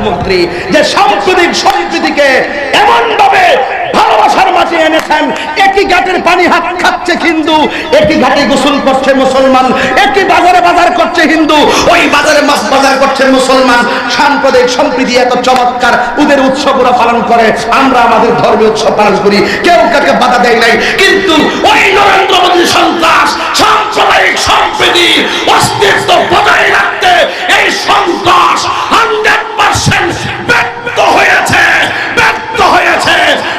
প্রধানমন্ত্রী যে সাম্প্রতিক সম্প্রীতিকে এমন ভাবে ভালোবাসার মাঝে এনেছেন, একই ঘাটের পানি হাত খাচ্ছে হিন্দু, একই ঘাটে গোসল করছে মুসলমান, একই বাজারে বাজার করছে হিন্দু, ওই বাজারে মাছ বাজার করছে মুসলমান। সাম্প্রদায়িক সম্প্রীতি এত চমৎকার, ওদের উৎসবরা পালন করে, আমরা আমাদের ধর্মীয় উৎসব পালন করি, কেউ কাকে বাধা দেয় নাই। কিন্তু ওই নরেন্দ্র মোদীর সন্ত্রাস সাম্প্রদায়িক সম্প্রীতি অস্তিত্ব বজায় রাখতে এই সন্ত্রাস 100% ব্যর্থ হয়েছে, ব্যর্থ হয়েছে,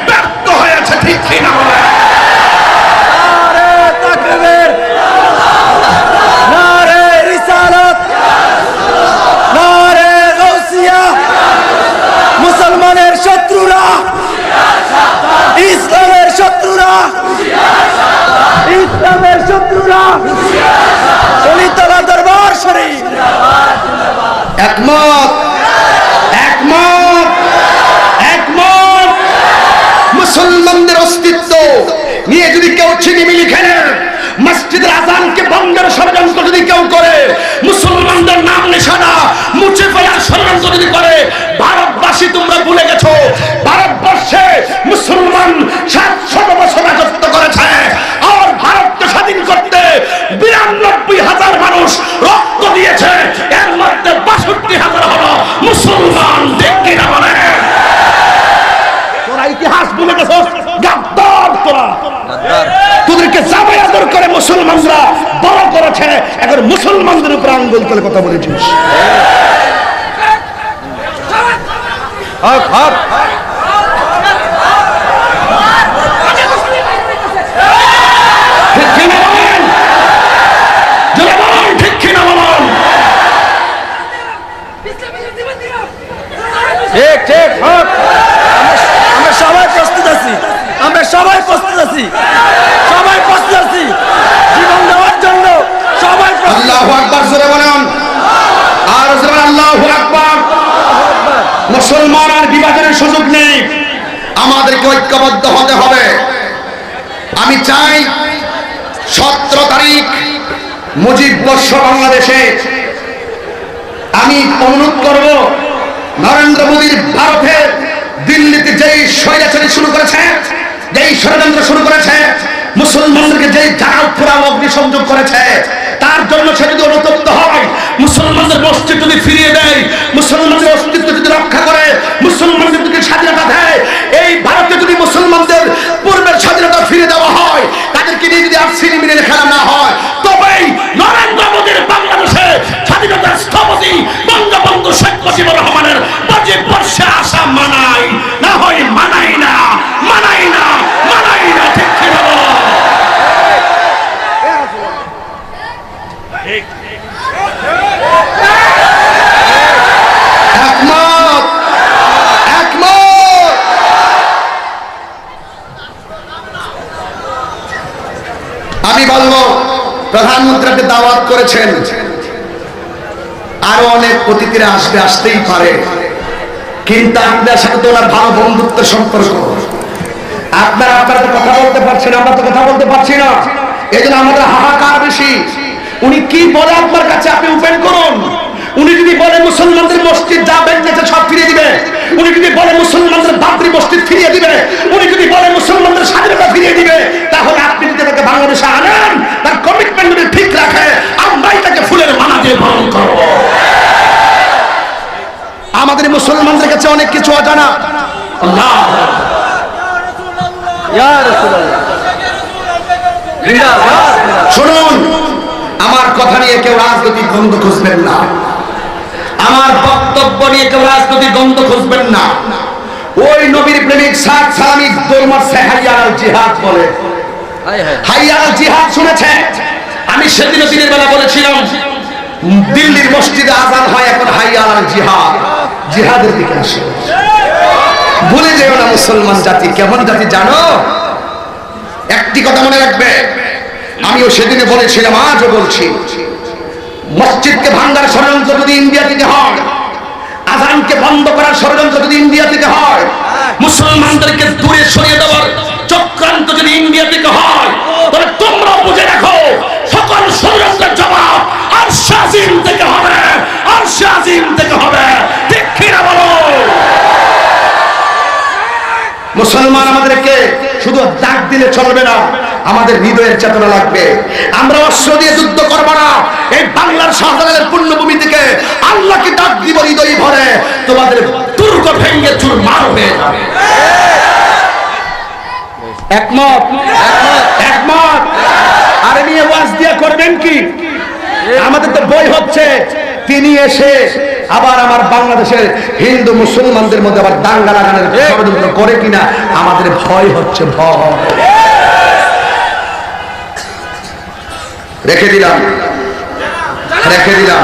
ব্যর্থ হয়েছে। ঠিক কিনা বলে? নারে তাকবীর, নারে রিসালাত, নারে গাউসিয়া। মুসলমানের শত্রুরা, ইসলামের শত্রুরা, ইসলামের শত্রুরা, শহীদতলা দরবার শরীফ। একমত, একমত, একমত। মুসলমানদের অস্তিত্ব নিয়ে যদি কেউ ছিনিমিনি খেলে, মসজিদের আযানকে বন্ধের ষড়যন্ত্র যদি কেউ করে, মুসলমানদের নাম নিশানা মুছে ফেলার ষড়যন্ত্র যদি করে, ভারতবাসী তোমরা ভুলে গেছো ভারতবর্ষে মুসলমান 700 বছর রাজত্ব করেছে। আর ভারতকে স্বাধীন করতে 92,000 মানুষ রক্ত দিয়েছে, এর মধ্যে 62,000 হলো মুসলমান। ঠিক কিনা বলে? তোরা ইতিহাস ভুলে গেছস, গাদ্দার তোরা। তোদেরকে জামাই আদর করে মুসলমানরা বড় করেছে, এখন মুসলমানদের উপর আঙ্গুল তুলে কথা বলেছিস। হক হক। ঠিক কিনা বলেন? জোরে বলুন, ঠিক কিনা বলুন? ঠিক ঠিক হক। আমরা সবাই প্রস্তুত আছি, আমরা সবাই প্রস্তুত আছি, সবাই প্রস্তুত আছি জীবন দেওয়ার জন্য, সবাই প্রস্তুত। আল্লাহু আকবার, জোরে বলুন, আর জোরে বলুন আল্লাহু আকবার। মুসলমান আর বিভাজনের সুযোগ নেই, আমাদেরকে ঐক্যবদ্ধ হতে হবে। আমি চাই 17 তারিখ মুজিব বর্ষ বাংলাদেশে আমি অনুরোধ করব, নরেন্দ্র মোদীর ভারতে দিল্লিতে যেই স্বৈরাচারী শুরু করেছে, যেই ষড়যন্ত্র শুরু করেছে, মুসলমানদেরকে যেই জ্বালাও পোড়াও অগ্নিসংযোগ করেছে, তার জন্য সে যদি অনুতপ্ত হয়, মুসলমানদের মসজিদ যদি ফিরিয়ে দেয়, মুসলমানদের অস্তিত্ব যদি রক্ষা করে, মুসলমানদের যদি স্বাধীনতা দেয়, এই ভারতে যদি মুসলমানদের পূর্বের স্বাধীনতা ফিরে দেওয়া হয়, তাদেরকে নিয়ে যদি আর ছিনিমিনি খেলা না হয়, তবেই নরেন্দ্র মোদীর বাংলাদেশে স্বাধীনতার স্থপতি বঙ্গবন্ধু শেখ মুজিবুর রহমানের মুজিব বর্ষে আসা মানাই না হয়, মানাই না, মানাই না, মানাই না। ঠিক কিনা বলো? একমত, একমত। আমি বলবো, প্রধানমন্ত্রী আপনি দাওয়াত করেছেন, আরো অনেক অতিথিরা আসবে, আসতেই পারে, কিন্তু আপনার সাথে তো ওনার ভালো বন্ধুত্বের সম্পর্ক। আপনারা তো কথা বলতে পারছেন, আমরা তো কথা বলতে পারছি না, এই জন্য আমাদের হাহাকার বেশি। উনি কি বলে আপনার কাছে, আপনি ওপেন করুন। উনি যদি বলে মুসলমানদের মসজিদ যা বেঁচেছে সব ফিরিয়ে দিবে, উনি যদি বলে মুসলমানদের বাবরি মসজিদ ফিরিয়ে দিবে, উনি যদি বলে মুসলমানদের স্বাধীনতা ফিরিয়ে দিবে, তাহলে আপনি যদি তাকে বাংলাদেশে আনেন, তার কমিটমেন্ট যদি ঠিক রাখে, আমরাই তাকে ফুলের মালা দিয়ে বরণ করব। আমাদের মুসলমানদের কাছে অনেক কিছু অজানা। আল্লাহ, ইয়া রাসূলুল্লাহ, জিন্দাবাদ। শুনুন, আমার কথা নিয়ে কেউ রাজনৈতিক গন্ধ খুঁজবেন না, আমার বক্তব্য নিয়ে কেউ রাজনৈতিক গন্ধ খুঁজবেন না। ওই নবীর প্রেমিক সাদ সালামি দৌড় মারছে, হাইয়া আল জিহাদ বলে। হাইয়া আল জিহাদ শুনেছে? আমি সেদিন দিনের বেলা বলেছিলাম, দিল্লির মসজিদে আযান হয়, এখন হাইয়া আল জিহাদ, জিহাদের দিকে আসে। ভুলে যেও না মুসলমান জাতি কেমন জাতি জানো? একটি কথা মনে রাখবে, আমিও সেদিনে বলেছিলাম, আজও বলছি, মসজিদকে ভাঙার ষড়যন্ত্র যদি ইন্ডিয়া থেকে হয়, আযানকে বন্ধ করার ষড়যন্ত্র যদি ইন্ডিয়া থেকে হয়, মুসলমানদেরকে দূরে সরিয়ে দেওয়ার চক্রান্ত যদি ইন্ডিয়া থেকে হয়, তবে তোমরা বুঝে রাখো, সকল ষড়যন্ত্রের জবাব আরশে আজিম থেকে হবে, আরশে আজিম থেকে হবে। ঠিক কিনা বলো? মুসলমান আমাদেরকে শুধু ডাক দিলে চলবে না, আমাদের হৃদয়ের চেতনা লাগবে। আমরা অস্ত্র দিয়ে যুদ্ধ করব না, এই বাংলার শাহজালালের পুণ্যভূমি থেকে আল্লাহকে ডাক দিব হৃদয় ভরে, তোমাদের দুর্গ ভেঙে চুরমার হয়ে যাবে। একমত? একমত? আরে নিয়ে ওয়াজ দিয়ে করবেন কি? আমাদের তো বই হচ্ছে, তিনি এসে আবার আমার বাংলাদেশের হিন্দু মুসলমানদের মধ্যে আবার দাঙ্গা লাগানোর ষড়যন্ত্র করে কিনা আমাদের ভয় হচ্ছে। ভয় রেখে দিলাম, রেখে দিলাম।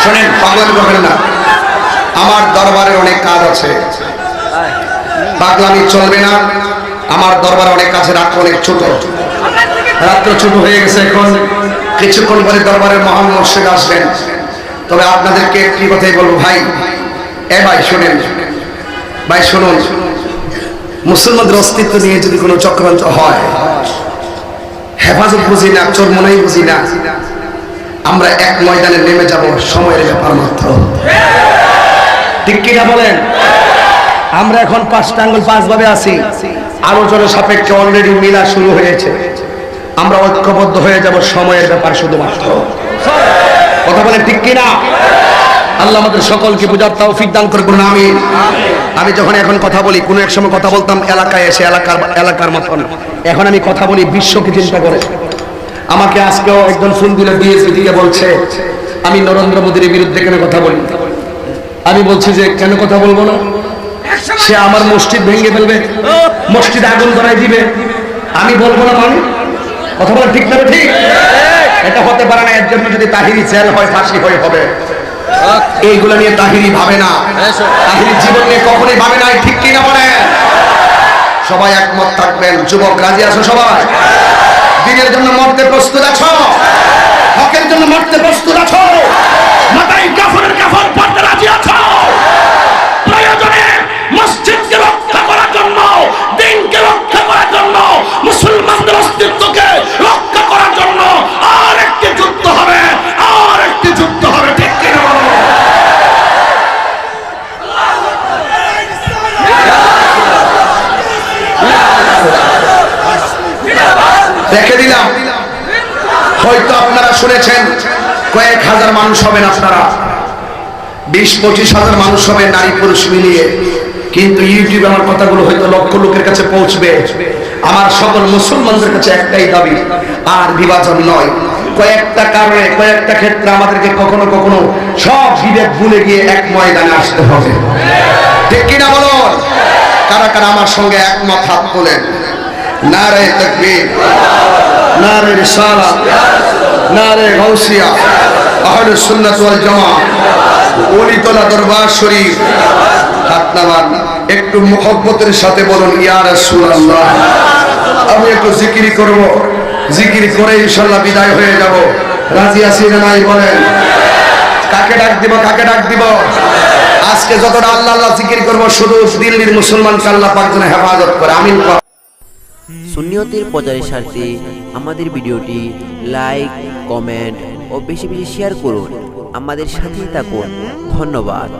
শোনেন, পাগলামি করবেন না, আমার দরবারে অনেক কাজ আছে, পাগলামি চলবে না। আমার দরবারে অনেক কাছে, রাত অনেক ছোট, রাত্র ছোট হয়ে গেছে। এখন কিছুক্ষণ পরে দরবারের মহান মুর্শিদ আসবেন। তবে আপনাদেরকে একটি কথাই বলবো, ভাই, এ ভাই শোনেন, ভাই শুনুন, মুসলমানদের অস্তিত্ব নিয়ে যদি কোনো চক্রান্ত হয়, হেফাজত বুঝি না, চোর মনেই বুঝি না, আমরা এক ময়দানে নেমে যাব, সময়ের ব্যাপার মাত্র। ঠিক কিনা বলেন? আমরা এখন 5টা আঙ্গুল 5 ভাবে আছি, আলোচনার সাপেক্ষে অলরেডি মিলা শুরু হয়েছে। আমরা ঐক্যবদ্ধ হয়ে যাব, সময়ের ব্যাপার শুধুমাত্র। কথা বলেন ঠিক কিনা? আল্লাহ আমাদের সকলকে বুঝার তৌফিক দান করুন, আমিন। আমি যখন এখন কথা বলি, কোনো এক সময় কথা বলতাম এলাকায় এসে, এলাকার মতন, এখন আমি কথা বলি বিশ্বকে চিন্তা করে। আমাকে আজকেও একজন ফোন দিল, বিএসপি থেকে বলছে আমি নরেন্দ্র মোদীর বিরুদ্ধে কেন কথা বলি। আমি বলছি যে কেন কথা বলবো না, সে আমার মসজিদ ভেঙে ফেলবে, মসজিদে আগুন ধরাই দিবে, আমি বলবো না মানে? কথা বলে ঠিক না? ঠিক, এটা হতে পারে না। এর জন্য যদি তাহিরি জেল হয়, ফাঁসি হয়ে হবে। এইগুলো নিয়ে তাহিরি ভাবে না, তাহিরি জীবন নিয়ে কখনোই ভাবে না। ঠিক কিনা বলে? সবাই একমত থাকবেন। যুবক রাজি আছো সবাই? দিনের জন্য মরতে প্রস্তুত আছো? হকের জন্য মরতে প্রস্তুত আছো? মাথায় কাফনের কাফন পড়তে রাজি আছো? প্রয়োজনে মসজিদকে রক্ষা করার জন্য, দিনকে রক্ষা করার জন্য, মুসলমানদের অস্তিত্বকে রক্ষা করার জন্য আর একটি যুদ্ধ হবে, আর একটি যুদ্ধ হবে। ঠিক কিনা? রেখে দিলাম। হয়তো আপনারা শুনেছেন কয়েক হাজার মানুষ হবেন, আপনারা 20-25 হাজার মানুষ হবে, নারী পুরুষ মিলিয়ে। কিন্তু ইউটিউবে আমার কথাগুলো হয়তো লক্ষ লোকের কাছে পৌঁছবে। আমার সকল মুসলমানদের কাছে একটাই দাবি, আর বিভাজন নয়। কয়েকটা কারণে, কয়েকটা ক্ষেত্রে আমাদেরকে কখনো কখনো সব বিবেক ভুলে গিয়ে এক ময়দানে আসতে হবে। ঠিক কিনা বলুন? কারা কারা আমার সঙ্গে একমত? হাত তোলেন। নারে তাকবীর, নারে রিসালাত, নারে গাউসিয়া, আহলুস সুন্নাত ওয়াল জামাত, ওলিতলা দরবার শরীফ। হাত নামান, একটু মুহাব্বতের সাথে বলুন ইয়া রাসূলুল্লাহ। আমি একটু জিকির করব, জিকির করে ইনশাআল্লাহ বিদায় হয়ে যাব। রাজি আছি না নাই বলেন? কাকে ডাক দিব? কাকে ডাক দিব? আজকে যতটা আল্লাহ আল্লাহ জিকির করব, শুধু দিল্লির মুসলমানকে আল্লাহ পাক যেন হেফাজত করে, আমিন। সুন্নিয়তের প্রচারের স্বার্থে আমাদের ভিডিওটি লাইক, কমেন্ট ও বেশি বেশি শেয়ার করুন। আমাদের সাথেই থাকুন। ধন্যবাদ।